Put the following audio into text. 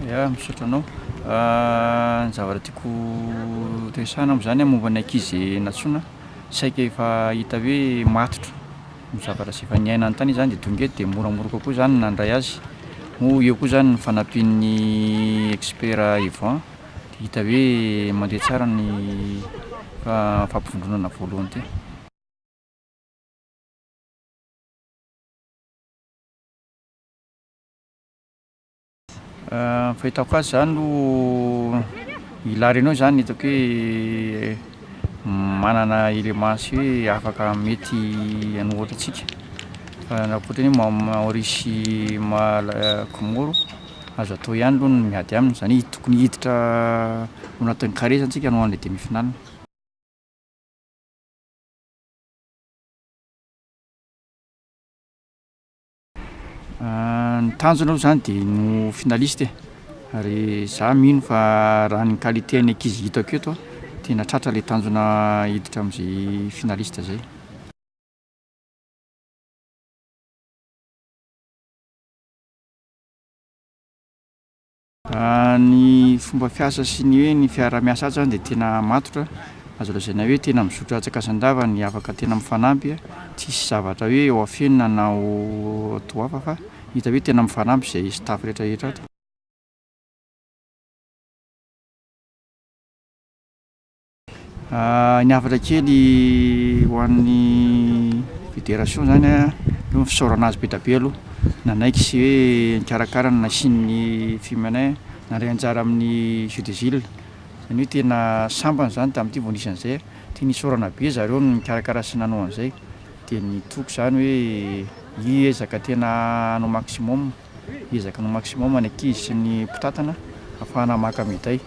Ya, misaotra anao. Ny zavatra tiako resahana am'zany momba ny ankizy natsoina, saika efa hita hoe matotra ny zavatra sy efa niaina an-tany zany de tonga eto de moramora kokoa zany nandray azy. Moa eo koa zany ny fanampian'ny expert Ivan de hita hoe mandeha tsara ny fampivondronana voalohany ty. Fahitako azy zany no ila renao zany hitako hoe manana élément sy hoe afaka mety hanohitra antsika. Fa raha ohatra hoe mahorisy komoro azo atao ihany aloha ny miady aminy, zany hoe tokony hiditra ao anatin'ny carré zany tsika hanao an'le demi-finale. Ny tanjona aloha zany de no finaliste ary za mino fa raha ny qualité ny ankizy hitako eto tena tratra le tanjona hiditra am'zay finaliste zay. Ny fomba fiasa sy ny hoe ny fiara-miasa azy zany de tena matotra, azo lazaina hoe tena mizotra atsakasandava ny afaka tena mifanampy, tsisy zavatra hoe eo afenina na ho atao hafa fa hita hoe tena mifanampy zay staff rehetrarehetra ato. Ny hafatra kely ho an'ny fédération zany aloha ny fisaorana azy be da be aloha, nanaiky sy hoe nikarakara ny nasian'ny filmenay nandray anjara amin'ny jeux de Gilles, zany hoe tena sambany zany tamin'ity vao nisy an'izay, tia nisaorana be zareo no nikarakara sy nanao an'izay de ny toko zany hoe hiezaka tena hanao maximum, hiezaka hanao maximum ny ankizy sy ny mpitantana ahafahana maka médaille.